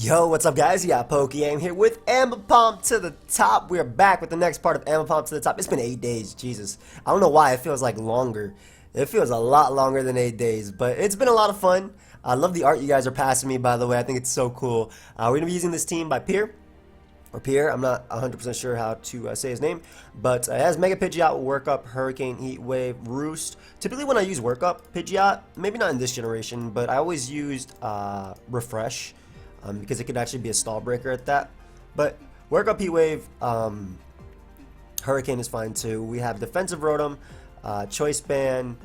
Yo, what's up guys? Yeah, PokeaimMD here with Ambipom to the top. We're back with the next part of Ambipom to the top. It's been 8 days, Jesus. I don't know why, it feels like longer. It feels a lot longer than 8 days, but it's been a lot of fun. I love the art you guys are passing me, by the way. I think it's so cool. We're going to be using this team by Pierre. I'm not 100% sure how to say his name, but it has Mega Pidgeot, Work Up, Hurricane, Heat Wave, Roost. Typically when I use Work Up Pidgeot, maybe not in this generation, but I always used Refresh. Because it could actually be a stall breaker at that. But Work Up Heat Wave, Hurricane is fine too. We have Defensive Rotom, Choice Band,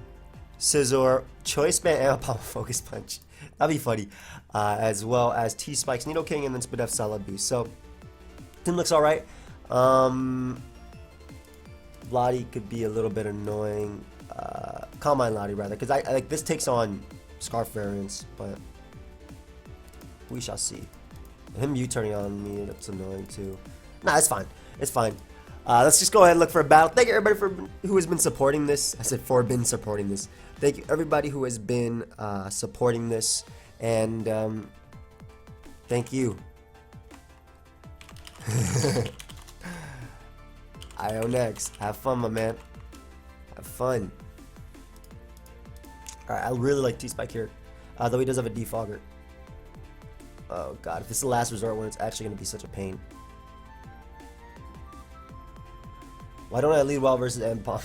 Scizor, Choice Band, and Focus Punch. That'd be funny. As well as T-Spikes, Nidoking, and then Spidef Celebi. So, team looks alright. Lottie could be a little bit annoying. Combine Lottie rather, because I like this takes on Scarf variants, but we shall see. Him U-turning on me, that's annoying too. Nah, it's fine. It's fine. Let's just go ahead and look for a battle. Thank you everybody who has been supporting this. I said been supporting this. Thank you everybody who has been supporting this. And thank you. IO next. Have fun, my man. Have fun. Alright, I really like T-Spike here. Though he does have a defogger. Oh god, if this is the last resort when it's actually going to be such a pain. Why don't I lead well versus Ambipom?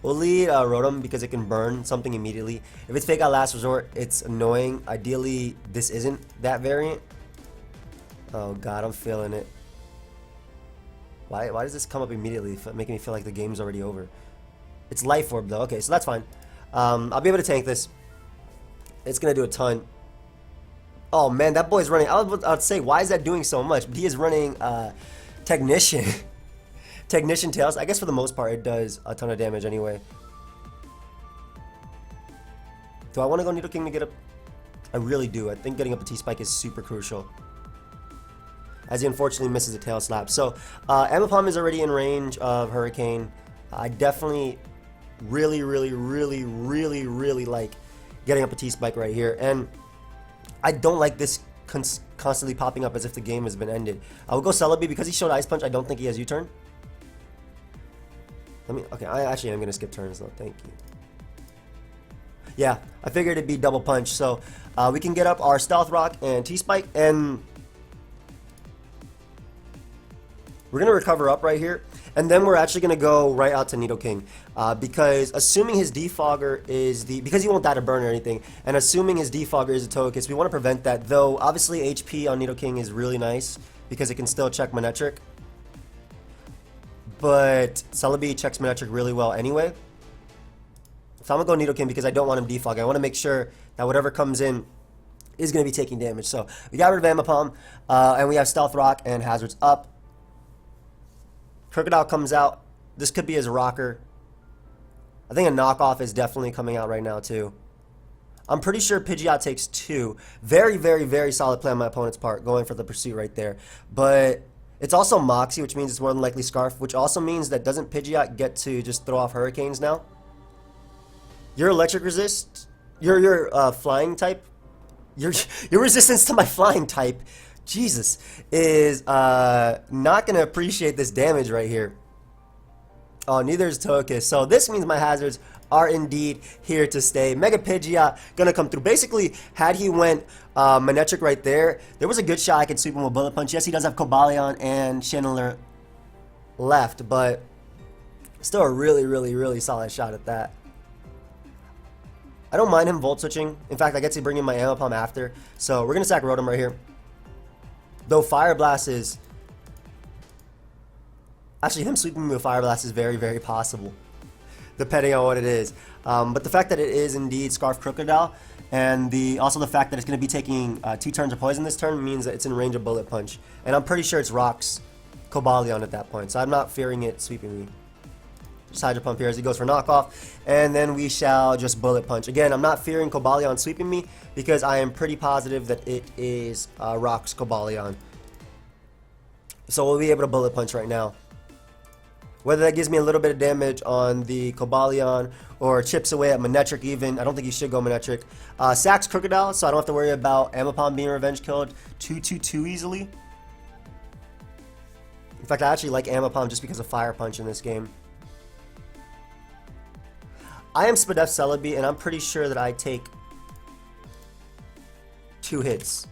We'll lead Rotom because it can burn something immediately. If it's fake out last resort, it's annoying. Ideally, this isn't that variant. Oh god, I'm feeling it. Why does this come up immediately, making me feel like the game's already over? It's Life Orb though, okay, so that's fine. I'll be able to tank this. It's going to do a ton. Oh man, that boy's running. I'd say, why is that doing so much? But he is running Technician. Technician Tails. I guess for the most part it does a ton of damage anyway. Do I want to go Nidoking to get up? I really do. I think getting up a T-Spike is super crucial. As he unfortunately misses a Tail Slap. So, Ambipom is already in range of Hurricane. I definitely really like getting up a T-Spike right here. And I don't like this constantly popping up as if the game has been ended. I will go Celebi because he showed Ice Punch. I don't think he has U-turn. Okay, I actually am going to skip turns though. Thank you. Yeah, I figured it'd be double punch. So we can get up our Stealth Rock and T-Spike, and we're going to recover up right here. And then we're actually going to go right out to Nidoking. Because assuming his defogger is because he won't die to burn or anything, and assuming his defogger is a Togekiss, we want to prevent that. Though, obviously, HP on Nidoking is really nice because it can still check Manectric. But Celebi checks Manectric really well anyway. So I'm going to go Nidoking because I don't want him defogging. I want to make sure that whatever comes in is going to be taking damage. So we got rid of Ambipom, and we have Stealth Rock and Hazards up. Crocodile comes out. This could be his rocker. I think a knockoff is definitely coming out right now too. I'm pretty sure Pidgeot takes 2. Very solid play on my opponent's part, going for the pursuit right there. But it's also Moxie, which means it's more than likely Scarf, which also means that doesn't Pidgeot get to just throw off Hurricanes now? Your electric resist, your flying type, your resistance to my flying type, Jesus, is not going to appreciate this damage right here. Oh, neither is Togekiss. So this means my hazards are indeed here to stay. Mega Pidgeot going to come through. Basically, had he went Manectric right there, there was a good shot I could sweep him with Bullet Punch. Yes, he does have Cobalion and Channeler left, but still a really solid shot at that. I don't mind him Volt Switching. In fact, I get to bring in my Ambipom after. So we're going to sack Rotom right here. Though Fire Blast is... Actually, him sweeping me with Fire Blast is very possible, depending on what it is. But the fact that it is indeed Scarf Crocodile, and also the fact that it's going to be taking 2 turns of poison this turn means that it's in range of Bullet Punch. And I'm pretty sure it's Rock's Cobalion at that point, so I'm not fearing it sweeping me. Just Hydro Pump here as he goes for knockoff, and then we shall just Bullet Punch. Again, I'm not fearing Cobalion sweeping me because I am pretty positive that it is Rock's Cobalion. So we'll be able to Bullet Punch right now. Whether that gives me a little bit of damage on the Cobalion or chips away at Manectric even. I don't think he should go Manectric. Sacks Crocodile, so I don't have to worry about Ambipom being revenge killed 2-2-2 easily. In fact, I actually like Ambipom just because of Fire Punch in this game. I am Spadef Celebi, and I'm pretty sure that I take 2 hits.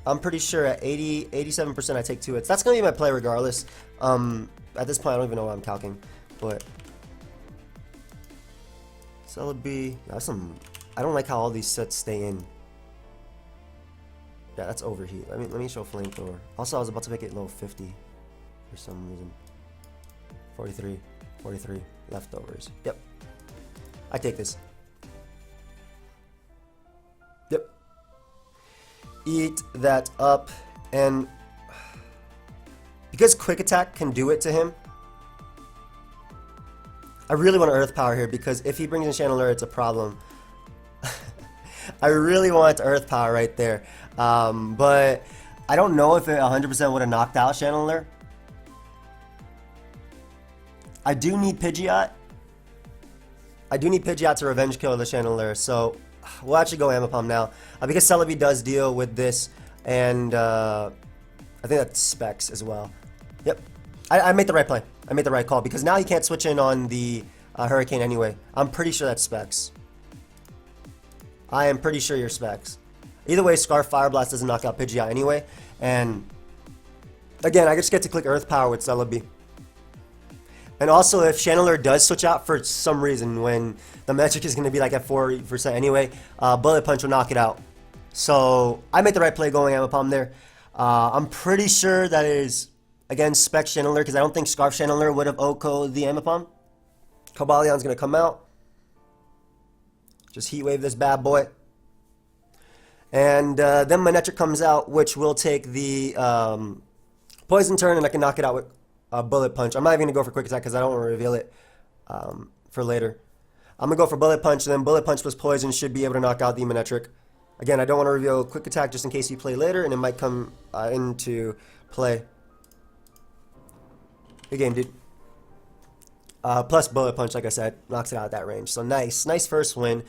I'm pretty sure at 87% I take 2 hits. That's going to be my play regardless. At this point, I don't even know what I'm calcing. But Celebi, that's some. I don't like how all these sets stay in. Yeah, that's overheat. Let me show Flamethrower. Also, I was about to make it low 50 for some reason. 43 leftovers. Yep. I take this. Yep. Eat that up, and because Quick Attack can do it to him, I really want to Earth Power here because if he brings in Channeler, it's a problem. I really want Earth Power right there, but I don't know if it 100% would have knocked out Channeler. I do need Pidgeot. I do need Pidgeot to revenge kill the Channeler, so we'll actually go Ambipom now. Because Celebi does deal with this, and I think that's Specs as well. Yep. I made the right play. I made the right call, because now he can't switch in on the Hurricane anyway. I'm pretty sure that's Specs. I am pretty sure you're Specs. Either way, Scarf Fire Blast doesn't knock out Pidgeot anyway, and again, I just get to click Earth Power with Celebi. And also, if Channeler does switch out for some reason, when the magic is going to be like at 4% anyway, Bullet Punch will knock it out. So, I made the right play going Ambipom there. I'm pretty sure that is, again, Spec Channeler, because I don't think Scarf Channeler would have OHKO'd the Ambipom. Cobalion's going to come out. Just Heat Wave this bad boy. And then Manectric comes out, which will take the Poison turn, and I can knock it out with Bullet Punch. I'm not even going to go for Quick Attack because I don't want to reveal it for later. I'm going to go for Bullet Punch, and then Bullet Punch plus Poison should be able to knock out the Manectric. Again, I don't want to reveal Quick Attack just in case you play later, and it might come into play. Good game, dude. Plus Bullet Punch, like I said, knocks it out at that range. So nice. Nice first win.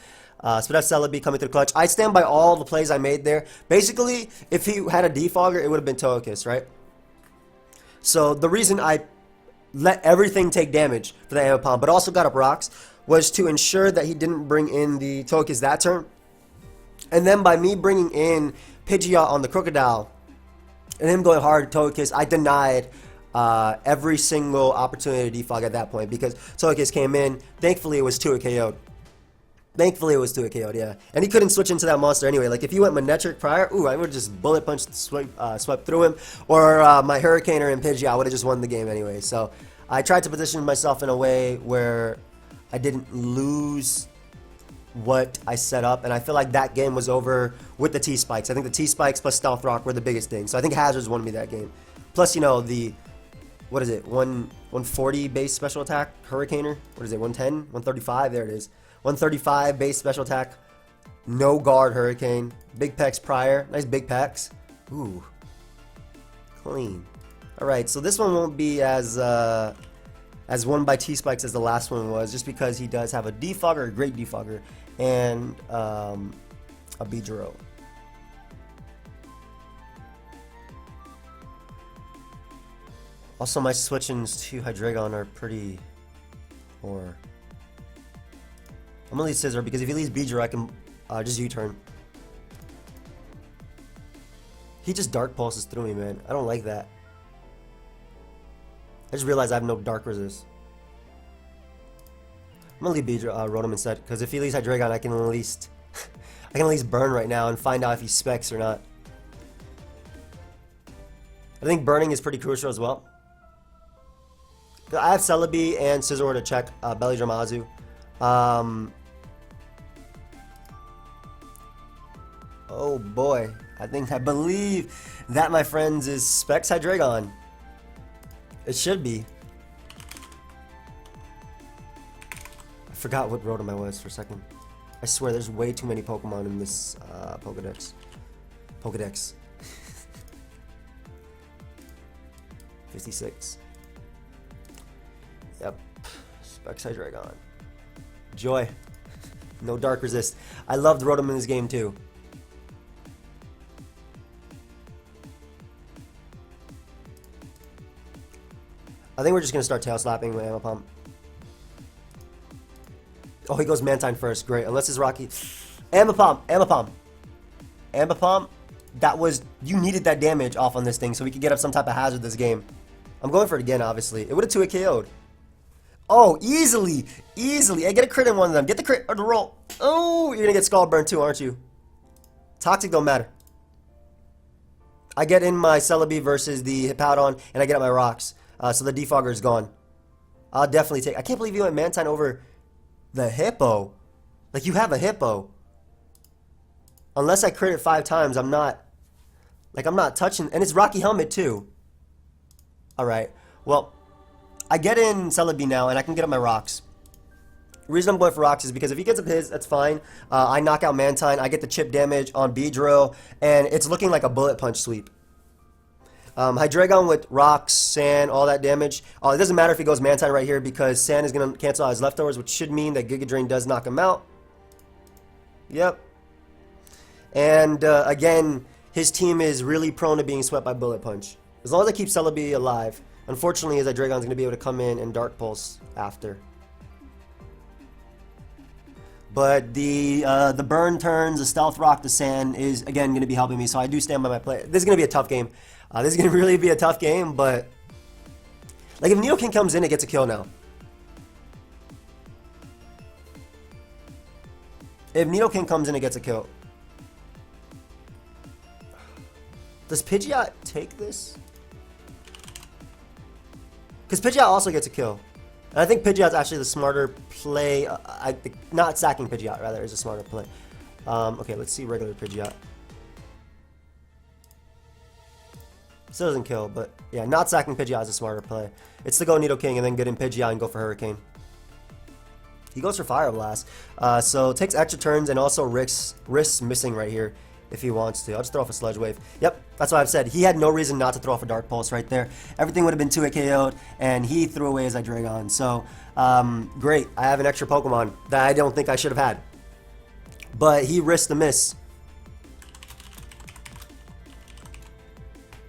Spadef Celebi coming through the clutch. I stand by all the plays I made there. Basically, if he had a Defogger, it would have been Togekiss, right? So the reason I let everything take damage for the Ambipom, but also got up rocks, was to ensure that he didn't bring in the Togekiss that turn. And then by me bringing in Pidgeot on the Crocodile, and him going hard Togekiss, I denied every single opportunity to defog at that point, because Togekiss came in. Thankfully, it was 2 KO'd. Thankfully, it was 2 KO'd, yeah. And he couldn't switch into that monster anyway. Like, if he went Manectric prior, ooh, I would have just Bullet Punched, swept through him. Or my Hurricaner and Pidgeot, I would have just won the game anyway. So, I tried to position myself in a way where I didn't lose what I set up. And I feel like that game was over with the T-Spikes. I think the T-Spikes plus Stealth Rock were the biggest thing. So, I think Hazards won me that game. Plus, you know, the... What is it? 140 base special attack Hurricaner? What is it? 110? 135? There it is. 135 base special attack. No guard Hurricane. Big Pecs prior. Nice Big Pecs. Ooh. Clean. Alright, so this one won't be as won by T-Spikes as the last one was, just because he does have a Defogger, a great Defogger, and a Beedrill. Also, my switch-ins to Hydreigon are pretty poor. I'm gonna leave Scizor, because if he leaves Beedrill, I can just U-turn. He just Dark Pulses through me, man. I don't like that. I just realized I have no Dark Resist. I'm gonna leave Beedrill, Rotom instead, because if he leaves Hydreigon, I can at least burn right now and find out if he specs or not. I think burning is pretty crucial as well. I have Celebi and Scizor to check Belly Dramazu. Oh boy, I believe that, my friends, is Specs Hydreigon. It should be. I forgot what Rotom I was for a second. I swear there's way too many Pokemon in this Pokedex. 56. Yep. Specs Hydreigon. Joy. No dark resist. I loved Rotom in this game too. I think we're just going to start tail slapping with Ambipom. Oh, he goes Mantine first. Great. Unless it's Rocky. Ambipom. Ambipom. Ambipom. That was... You needed that damage off on this thing so we could get up some type of hazard this game. I'm going for it again, obviously. It would have 2-hit KO'd. Oh, easily. Easily. I get a crit in one of them. Get the crit or the roll. Oh, you're going to get Scald Burn too, aren't you? Toxic don't matter. I get in my Celebi versus the Hippowdon, and I get up my rocks. So the Defogger is gone. I'll definitely take... I can't believe you went Mantine over the Hippo. Like, you have a Hippo. Unless I crit it 5 times, I'm not... Like, I'm not touching... And it's Rocky Helmet, too. Alright. Well, I get in Celebi now, and I can get up my rocks. The reason I'm going for rocks is because if he gets up his, that's fine. I knock out Mantine. I get the chip damage on Beedrill, and it's looking like a bullet punch sweep. Hydreigon with rocks, sand, all that damage. It doesn't matter if he goes Mantine right here because sand is going to cancel out his leftovers, which should mean that Giga Drain does knock him out. Yep. And again, his team is really prone to being swept by Bullet Punch. As long as I keep Celebi alive. Unfortunately, his Hydreigon's going to be able to come in and Dark Pulse after. But the burn turns, the Stealth Rock, the sand is, again, going to be helping me. So I do stand by my play. This is going to be a tough game. This is going to really be a tough game, but... Like, if Nidoking comes in, it gets a kill now. If Nidoking comes in, it gets a kill. Does Pidgeot take this? Because Pidgeot also gets a kill. And I think Pidgeot's actually the smarter play. I think not sacking Pidgeot, rather, is a smarter play. Okay, let's see regular Pidgeot. Still doesn't kill, but yeah, not sacking Pidgeot is a smarter play. It's to go Nidoking and then get in Pidgeot and go for Hurricane. He goes for Fire Blast. So takes extra turns and also risks missing right here if he wants to. I'll just throw off a Sludge Wave. Yep, that's what I've said. He had no reason not to throw off a Dark Pulse right there. Everything would have been 2-hit KO'd, and he threw away his Hydreigon. So, great. I have an extra Pokemon that I don't think I should have had. But he risked the miss.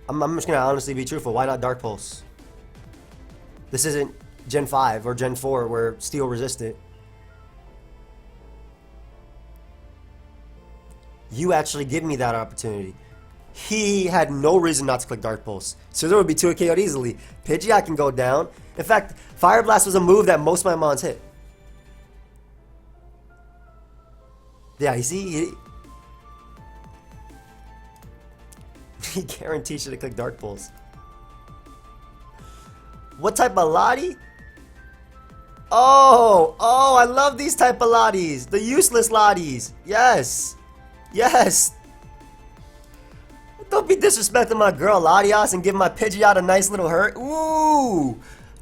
I'm just going to honestly be truthful. Why not Dark Pulse? This isn't Gen 5 or Gen 4 where Steel resisted. You actually give me that opportunity. He had no reason not to click Dark Pulse. So there would be 2-hit KO'd easily. Pidgeot can go down. In fact, Fire Blast was a move that most of my mons hit. Yeah, you see? He guaranteed should have clicked Dark Pulse. What type of Lottie? Oh, I love these type of Lotties. The useless Lotties. Yes. Yes. Don't be disrespecting my girl Latias and give my Pidgeot a nice little hurt. Ooh.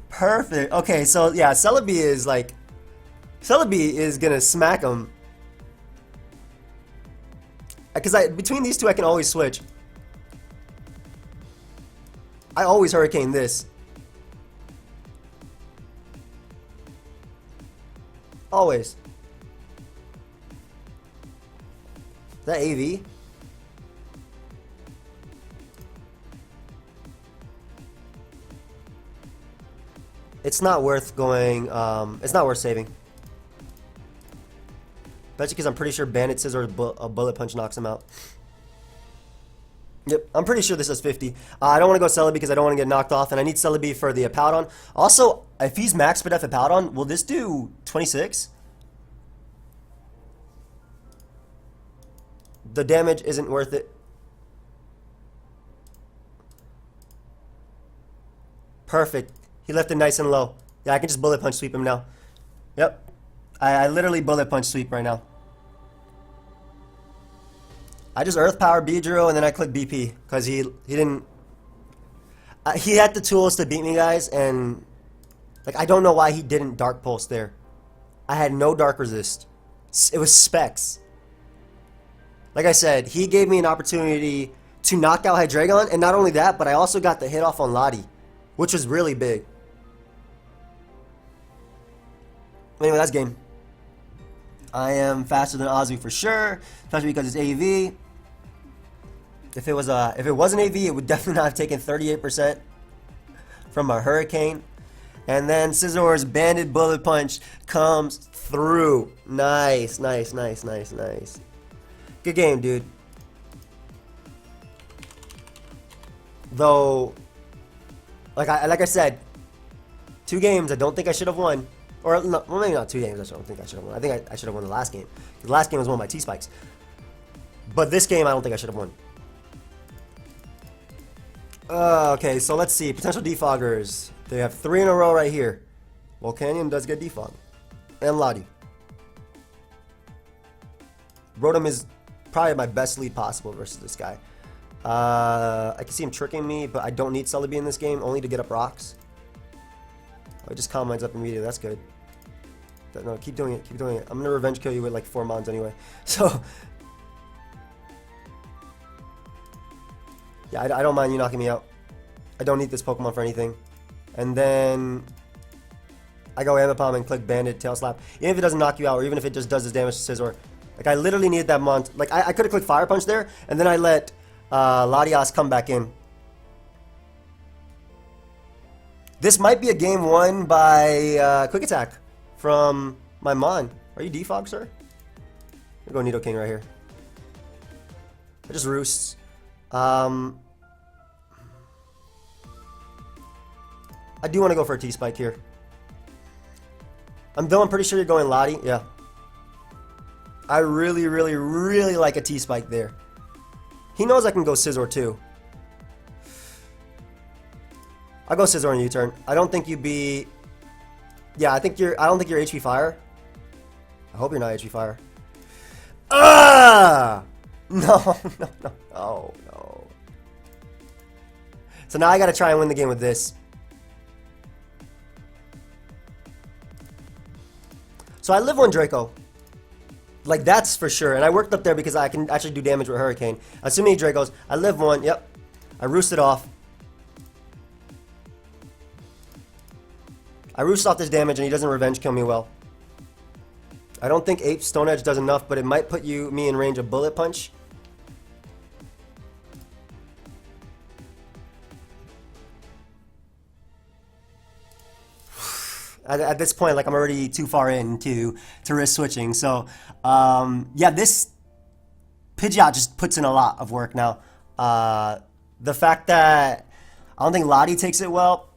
Perfect. Okay, so yeah, Celebi is gonna smack him. Because between these two I can always switch. I always Hurricane this. Always. Is that AV? It's not worth going, it's not worth saving. Especially because I'm pretty sure Bandit Scissor or a Bullet Punch knocks him out. Yep, I'm pretty sure this is 50. I don't want to go Celebi because I don't want to get knocked off, and I need Celebi for the Hippowdon. Also, if he's max Spadef Hippowdon, will this do 26? The damage isn't worth it. Perfect. He left it nice and low. Yeah, I can just Bullet Punch sweep him now. Yep. I literally Bullet Punch sweep right now. I just Earth Power Beedrill and then I click BP because he didn't. He had the tools to beat me, guys, and like I don't know why he didn't Dark Pulse there. I had no Dark Resist. It was Specs. Like I said, he gave me an opportunity to knock out Hydreigon, and not only that, but I also got the hit off on Lottie, which was really big. Anyway, that's game. I am faster than Ozzy for sure, especially because it's AV. If it wasn't AV, it would definitely not have taken 38% from my Hurricane. And then Scissor's Banded Bullet Punch comes through. Nice, nice, nice, nice, nice. Good game, dude. Though, like I said, 2 games I don't think I should have won. Or, no, well, maybe not 2 games I don't think I should have won. I think I should have won the last game. The last game was won by T-Spikes. But this game, I don't think I should have won. Okay, so let's see. Potential defoggers. They have 3 in a row right here. Volcanium does get defogged. And Lottie. Rotom is probably my best lead possible versus this guy. I can see him tricking me, but I don't need Celebi in this game, only to get up rocks. I just calm mines up immediately. That's good. No, keep doing it. Keep doing it. I'm going to revenge kill you with like 4 mons anyway. So, yeah, I don't mind you knocking me out. I don't need this Pokemon for anything. And then I go Ambipom and click Banded Tail Slap. Even if it doesn't knock you out, or even if it just does this damage to Scizor. Like, I literally needed that mon. Like, I could have clicked Fire Punch there, and then I let Latias come back in. This might be a game won by Quick Attack from my Mon. Are you defog, sir? I'm going Nidoking right here. I just roosts. I do want to go for a T-Spike here. I'm pretty sure you're going Lottie. Yeah. I really, really, really like a T-Spike there. He knows I can go Scizor too. I'll go Scizor on U-turn. I don't think you'd be... Yeah, I don't think you're HP Fire. I hope you're not HP Fire. Ah! No, no, no, no, no. So now I gotta try and win the game with this. So I live 1 Draco. Like, that's for sure. And I worked up there because I can actually do damage with Hurricane. Assuming he Dracos. I live 1. Yep. I roosted off. I roost off this damage and he doesn't revenge kill me well. I don't think Ape Stone Edge does enough, but it might put me in range of Bullet Punch. At this point, like, I'm already too far in to risk switching. So, yeah, this Pidgeot just puts in a lot of work now. The fact that I don't think Lottie takes it well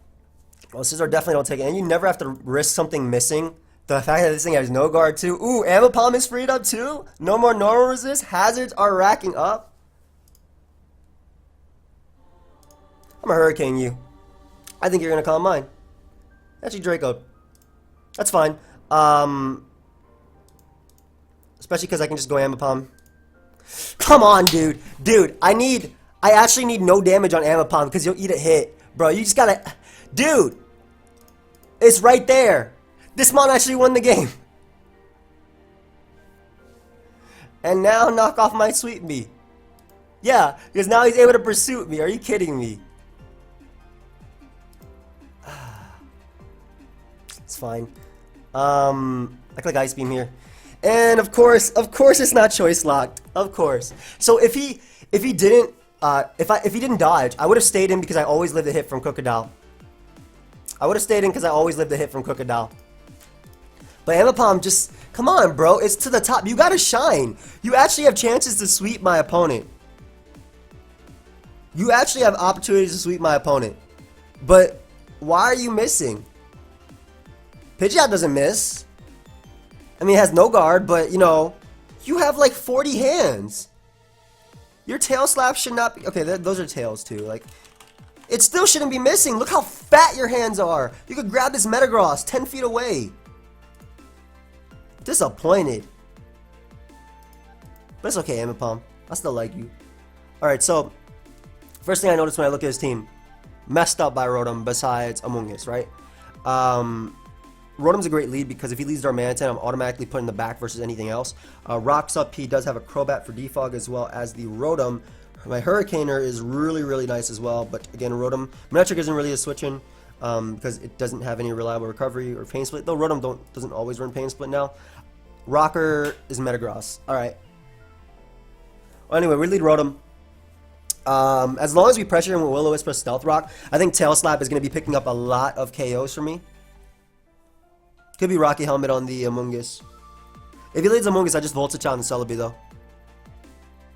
Scizor definitely don't take it. And you never have to risk something missing. The fact that this thing has no guard too. Ooh, Ambipom is freed up too. No more normal resist. Hazards are racking up. I'm gonna Hurricane you. I think you're gonna call mine. Actually, Draco. That's fine. Especially because I can just go Ambipom. Come on, dude. Dude, I actually need no damage on Ambipom because you'll eat a hit. Bro, you just gotta... Dude! It's right there. This mon actually won the game. And now knock off my Sweet Bee. Yeah, because now he's able to pursue me. Are you kidding me? It's fine. I click Ice Beam here. And of course it's not choice locked. Of course. So if he didn't dodge, I would have stayed in because I always lived a hit from Crocodile. But Ambipom just, come on, bro. It's to the top. You gotta shine. You actually have chances to sweep my opponent. You actually have opportunities to sweep my opponent. But why are you missing? Pidgeot doesn't miss. I mean, it has no guard, but, you know, you have like 40 hands. Your tail slap should not be... Okay, those are tails too. Like, it still shouldn't be missing. Look how fat your hands are. You could grab this Metagross 10 feet away. Disappointed. But it's okay, Ambipom. I still like you. Alright, so first thing I noticed when I look at his team, messed up by Rotom besides Among Us, right? Rotom's a great lead because if he leads Darmanitan, I'm automatically put in the back versus anything else. Rocks up, he does have a Crobat for defog as well as the Rotom. My Hurricaner is really, really nice as well, but again, Rotom, Manectric isn't really a switch-in. because it doesn't have any reliable recovery or pain split. Though Rotom doesn't always run pain split now. Rocker is Metagross. All right. Well, anyway, we lead Rotom. As long as we pressure him with Will-O-Wisp plus Stealth Rock, I think Tail Slap is going to be picking up a lot of KOs for me. Could be Rocky Helmet on the Amoonguss. If he leads Amoonguss, I just Volt Switch out on Celebi though.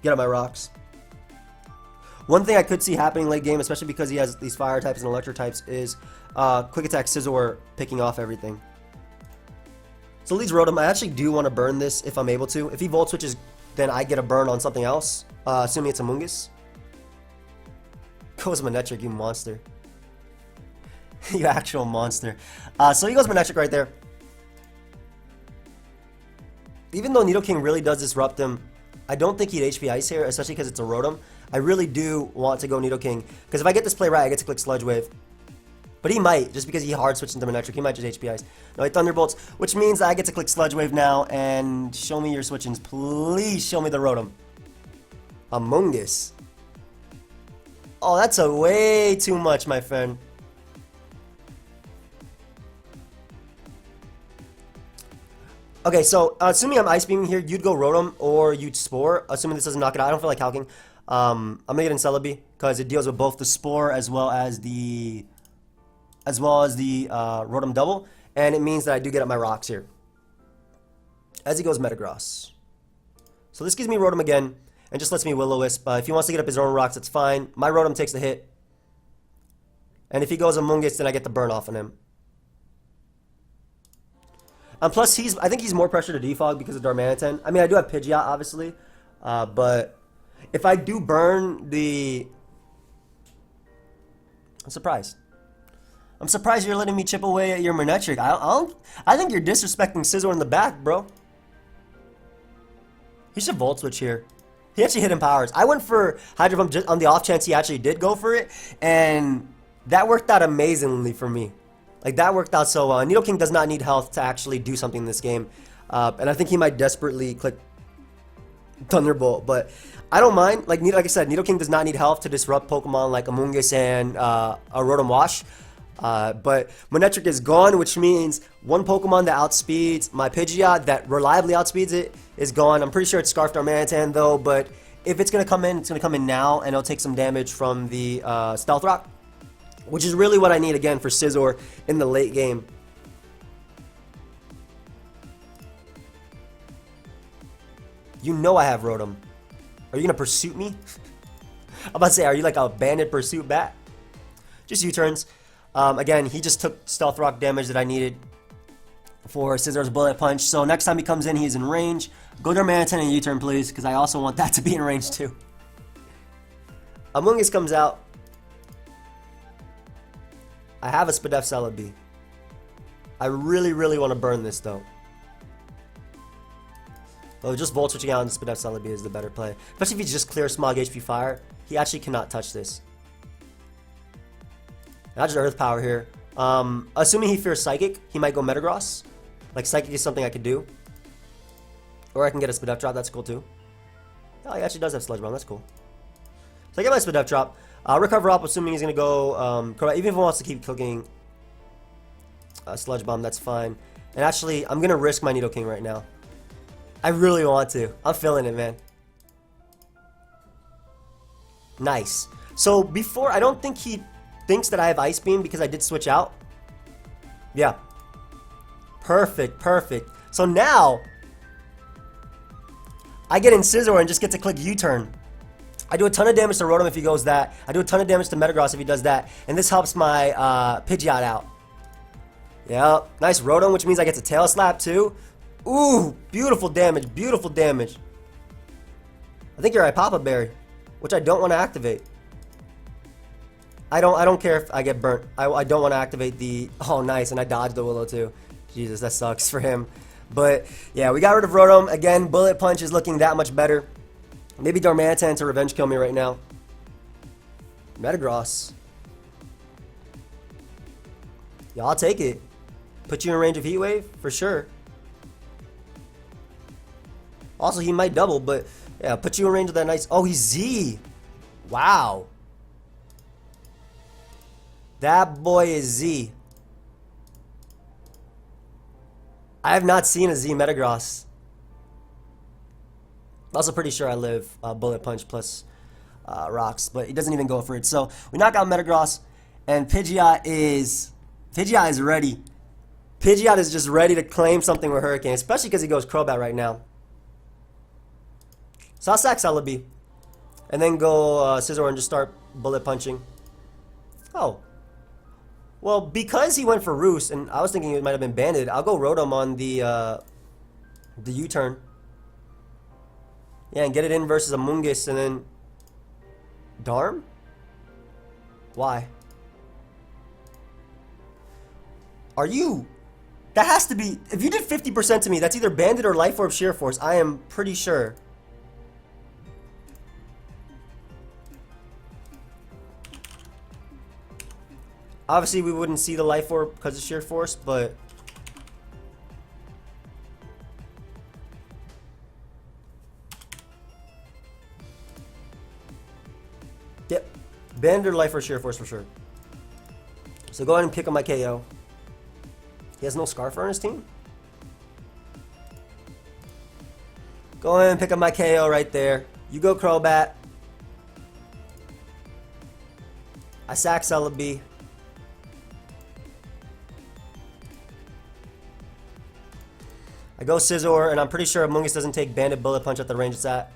Get out my rocks. One thing I could see happening late game, especially because he has these fire types and electro types, is Quick Attack Scizor picking off everything. So leads Rotom. I actually do want to burn this if I'm able to. If he Volt Switches, then I get a burn on something else, assuming it's Amoonguss. Goes Manectric, you monster. You actual monster. So he goes Manectric right there. Even though Nidoking really does disrupt him, I don't think he'd HP Ice here, especially because it's a Rotom. I really do want to go Nidoking, because if I get this play right, I get to click Sludge Wave. But he might, just because he hard switched into Manectric, he might just HP Ice. No, he Thunderbolts, which means I get to click Sludge Wave now, and show me your switchings. Please show me the Rotom. Amoonguss. Oh, that's a way too much, my friend. Okay, so assuming I'm Ice Beaming here, you'd go Rotom or you'd Spore, assuming this doesn't knock it out. I don't feel like calking. I'm gonna get in Celebi because it deals with both the Spore as well as the Rotom double, and it means that I do get up my rocks here. As he goes Metagross. So this gives me Rotom again, and just lets me Will-O-Wisp. If he wants to get up his own rocks, that's fine. My Rotom takes the hit. And if he goes Amoonguss, then I get the burn off on him. Plus, I think he's more pressure to defog because of Darmanitan. I mean, I do have Pidgeot, obviously. But if I do burn the... I'm surprised. I'm surprised you're letting me chip away at your Manectric. I think you're disrespecting Scizor in the back, bro. He should Volt Switch here. He actually hit him powers. I went for Hydro Pump just on the off chance he actually did go for it, and that worked out amazingly for me. Like, that worked out so well. Nidoking does not need health to actually do something in this game, and I think he might desperately click Thunderbolt, but I don't mind. Like I said, Nidoking does not need health to disrupt Pokemon like Amoonguss and a Rotom Wash. But Manectric is gone, which means one Pokemon that outspeeds my Pidgeot, that reliably outspeeds it, is gone. I'm pretty sure it's Scarf Darmanitan though, but if it's going to come in, it's going to come in now, and it'll take some damage from the Stealth Rock, which is really what I need again for Scizor in the late game. You know I have Rotom. Are you going to Pursuit me? I'm about to say, are you like a Banded Pursuit bat? Just U-turns. Again, he just took Stealth Rock damage that I needed for Scizor's Bullet Punch. So next time he comes in, he's in range. Go Darmanitan and U-turn, please, because I also want that to be in range too. Amoonguss comes out. I have a Spadef Celebi. I really, really want to burn this though. Oh, just Volt Switching out and Spadef Celebi is the better play. Especially if he just clears Smog HP Fire. He actually cannot touch this. Not just Earth Power here. Assuming he fears Psychic, he might go Metagross. Like, Psychic is something I could do. Or I can get a Spadef Drop, that's cool too. Oh, he actually does have Sludge Bomb, that's cool. So I get my Spadef Drop. Recover up, assuming he's going to go... even if he wants to keep cooking Sludge Bomb, that's fine. And actually, I'm going to risk my Nidoking right now. I really want to. I'm feeling it, man. Nice. So before, I don't think he thinks that I have Ice Beam because I did switch out. Yeah. Perfect, perfect. So now, I get in Scizor and just get to click U-turn. I do a ton of damage to Rotom if he goes that. I do a ton of damage to Metagross if he does that. And this helps my Pidgeot out. Yeah, nice Rotom, which means I get to Tail Slap too. Ooh, beautiful damage, beautiful damage. I think you're a Papa Berry, which I don't want to activate. I don't care if I get burnt. I don't want to activate the... Oh, nice, and I dodged the Willow too. Jesus, that sucks for him. But, yeah, we got rid of Rotom. Again, Bullet Punch is looking that much better. Maybe Darmanitan to Revenge Kill me right now. Metagross. Yeah, I'll take it. Put you in range of Heat Wave, for sure. Also, he might double, but yeah, put you in range of that nice... Oh, he's Z! Wow. That boy is Z. I have not seen a Z Metagross. I'm also pretty sure I live Bullet Punch plus Rocks, but he doesn't even go for it. So we knock out Metagross, and Pidgeot is ready. Pidgeot is just ready to claim something with Hurricane, especially because he goes Crobat right now. So I'll sack Celebi, and then go Scizor and just start Bullet Punching. Oh. Well, because he went for Roost, and I was thinking it might have been Banded, I'll go Rotom on the U-turn. Yeah, and get it in versus a Mungus, and then... Darm? Why? Are you... That has to be... If you did 50% to me, that's either Banded or Life Orb Sheer Force. I am pretty sure. Obviously, we wouldn't see the Life Orb because of Sheer Force, but... Yep. Banded or Life Orb Sheer Force for sure. So go ahead and pick up my KO. He has no Scarfer on his team? Go ahead and pick up my KO right there. You go Crobat. I sack Celebi. I go Scizor, and I'm pretty sure Mungus doesn't take Banded Bullet Punch at the range it's at.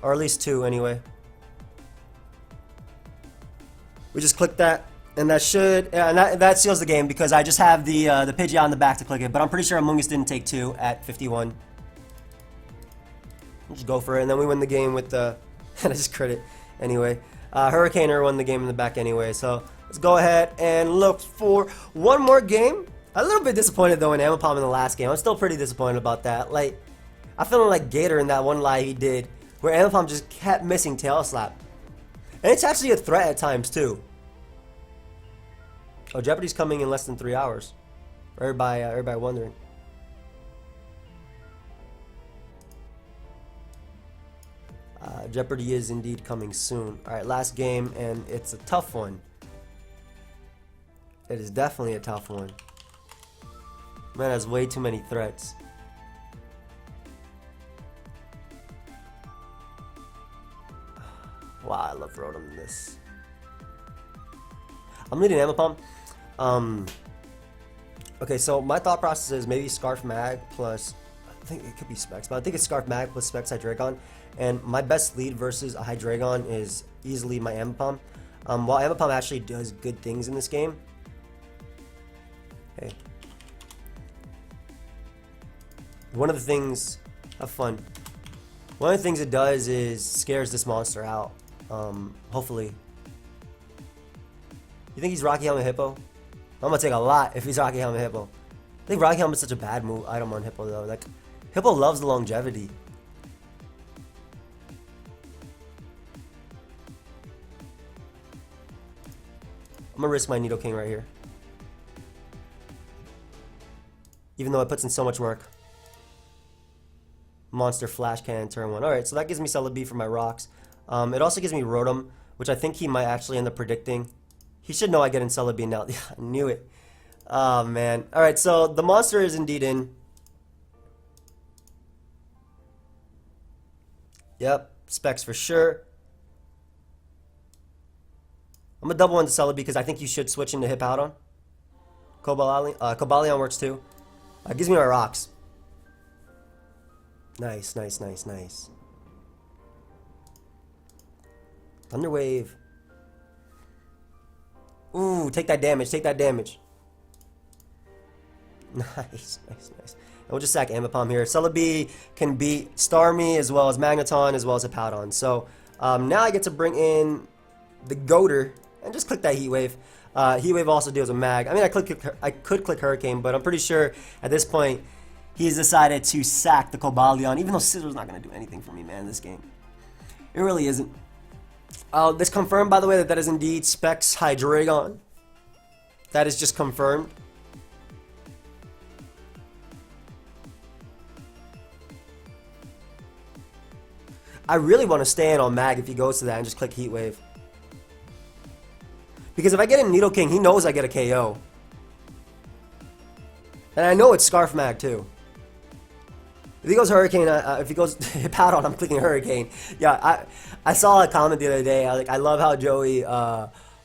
Or at least 2 anyway. We just click that, and that should, and that seals the game because I just have the Pidgeot on the back to click it. But I'm pretty sure Mungus didn't take 2 at 51. Just go for it, and then we win the game with the, and I just crit it anyway. Hurricaneer won the game in the back anyway, so let's go ahead and look for one more game. A little bit disappointed though in Ambipom in the last game. I'm still pretty disappointed about that. Like, I feel like Gator in that one lie he did, where Ambipom just kept missing Tail Slap. And it's actually a threat at times too. Oh, Jeopardy's coming in less than 3 hours. Everybody wondering. Jeopardy is indeed coming soon. Alright, last game, and it's a tough one. It is definitely a tough one. Man has way too many threats. Wow, I love Rotom in this. I'm leading Ambipom. Okay, so my thought process is maybe Scarf Mag plus, I think it could be Specs, but I think it's Scarf Mag plus Specs Hydreigon. And my best lead versus a Hydreigon is easily my Ambipom. While Ambipom actually does good things in this game. Hey. One of the things, have fun. One of the things it does is scares this monster out. Hopefully. You think he's Rocky Helmet Hippo? I'm gonna take a lot if he's Rocky Helmet Hippo. I think Rocky Helmet's such a bad item on Hippo though. Like, Hippo loves the longevity. I'm gonna risk my Nidoking right here. Even though it puts in so much work. Monster Flash Cannon turn 1. Alright, so that gives me Celebi for my rocks. It also gives me Rotom, which I think he might actually end up predicting. He should know I get in Celebi now. I knew it. Oh, man. Alright, so the monster is indeed in. Yep, Specs for sure. I'm gonna double into Celebi because I think you should switch into Hippowdon. Cobalion works too. Gives me my rocks. Nice, nice, nice, nice. Thunder Wave. Ooh, take that damage, take that damage. Nice, nice, nice. And we'll just sack Ambipom here. Celebi can beat Starmie as well as Magneton as well as Hippowdon. So now I get to bring in the Goater and just click that Heat Wave. Heat Wave also deals with Mag. I mean, I could click Hurricane, but I'm pretty sure at this point he's decided to sack the Cobalion, even though Scissor's not going to do anything for me, man, in this game. It really isn't. It's confirmed, by the way, that is indeed Specs Hydreigon. That is just confirmed. I really want to stay in on Mag if he goes to that and just click Heat Wave. Because if I get a Nidoking, he knows I get a KO. And I know it's Scarf Mag too. If he goes Hurricane, if he goes Hippowdon, I'm clicking Hurricane. Yeah, I saw a comment the other day. I love how Joey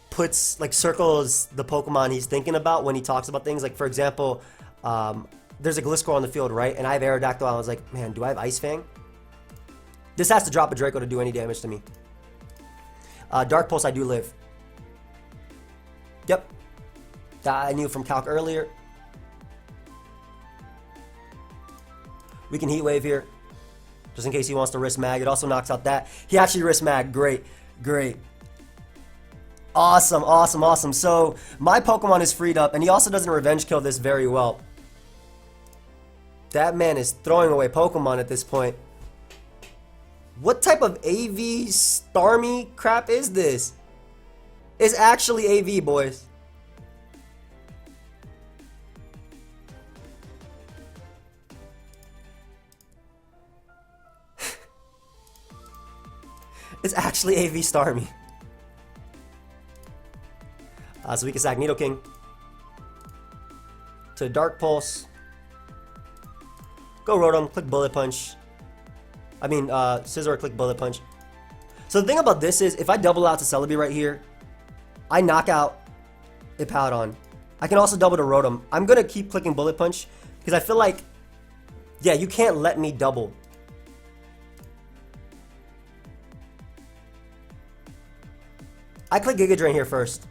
puts, like, circles the Pokemon he's thinking about when he talks about things. Like, for example, there's a Gliscor on the field, right? And I have Aerodactyl. I was like, man, do I have Ice Fang? This has to drop a Draco to do any damage to me. Dark Pulse, I do live. Yep. That I knew from Calc earlier. We can Heat Wave here, just in case he wants to risk Mag. It also knocks out that. He actually risked Mag. Great, great. Awesome, awesome, awesome. So my Pokemon is freed up, and he also doesn't Revenge Kill this very well. That man is throwing away Pokemon at this point. What type of AV Starmie crap is this? It's actually AV, boys. It's actually AV Starmie. So we can sack Nidoking to Dark Pulse. Go Rotom, click Bullet Punch. I mean, Scizor, click Bullet Punch. So the thing about this is, if I double out to Celebi right here, I knock out Hippowdon. I can also double to Rotom. I'm going to keep clicking Bullet Punch because I feel like, yeah, you can't let me double. I click Giga Drain here first.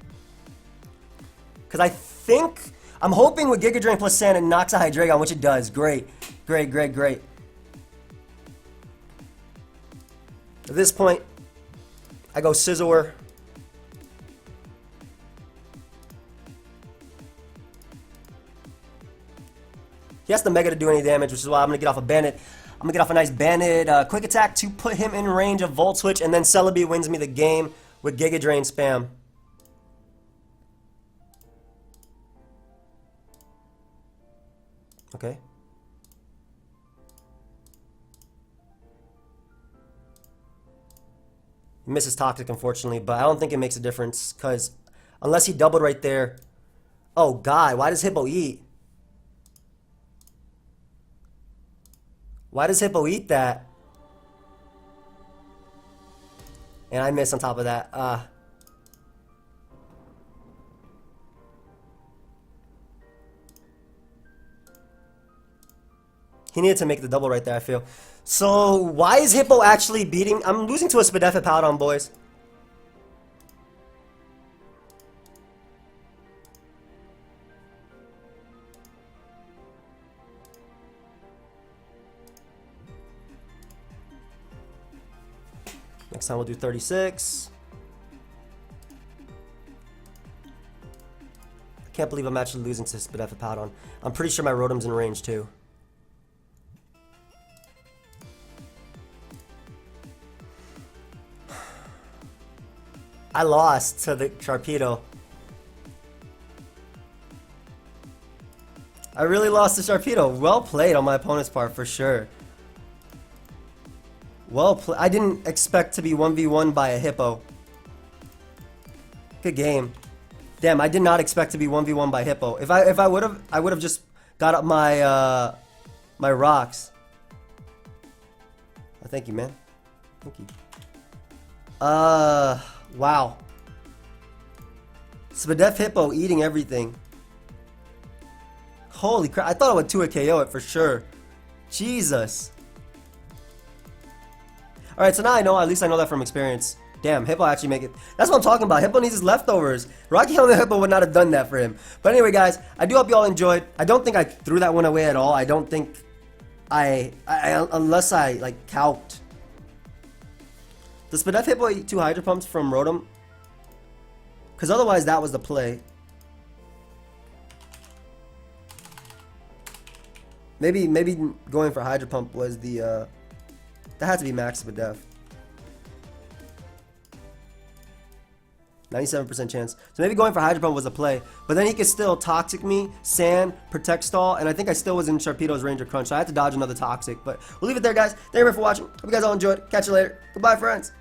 Because I think, I'm hoping with Giga Drain plus Sand it knocks a Hydreigon, which it does. Great, great, great, great. At this point, I go Scizor. He has the Mega to do any damage, which is why I'm going to get off a Bandit. I'm going to get off a nice Bandit Quick Attack to put him in range of Volt Switch, and then Celebi wins me the game with Giga Drain spam. Okay. He misses Toxic, unfortunately, but I don't think it makes a difference, because unless he doubled right there. Oh, God, why does Hippo eat? Why does Hippo eat that? And I miss on top of that. He needed to make the double right there, I feel. So, why is Hippo actually beating? I'm losing to a Spadef Hippowdon, boys. Next time we'll do 36. I can't believe I'm actually losing to Spadef Hippowdon. I'm pretty sure my Rotom's in range too. I lost to the Sharpedo. I really lost to Sharpedo. Well played on my opponent's part for sure. Well played. I didn't expect to be 1v1 by a Hippo. Good game. Damn, I did not expect to be 1v1 by Hippo. If I would have, I would have just got up my my rocks. Oh, thank you, man. Thank you. Wow. Spadef Hippo eating everything. Holy crap. I thought I would 2 KO it for sure. Jesus. Alright, so now I know, at least I know that from experience. Damn, Hippo actually make it. That's what I'm talking about. Hippo needs his leftovers. Rocky Helmet Hippo would not have done that for him. But anyway, guys, I do hope you all enjoyed. I don't think I threw that one away at all. I don't think unless I, like, calced. Does Spadef Hippo eat 2 Hydro Pumps from Rotom? Because otherwise that was the play. Maybe going for Hydro Pump was the, that had to be max Spadef. 97% chance. So maybe going for Hydro Pump was a play. But then he could still Toxic me, Sand, Protect Stall, and I think I still was in Sharpedo's range of Crunch. So I had to dodge another Toxic. But we'll leave it there, guys. Thank you for watching. Hope you guys all enjoyed. Catch you later. Goodbye, friends.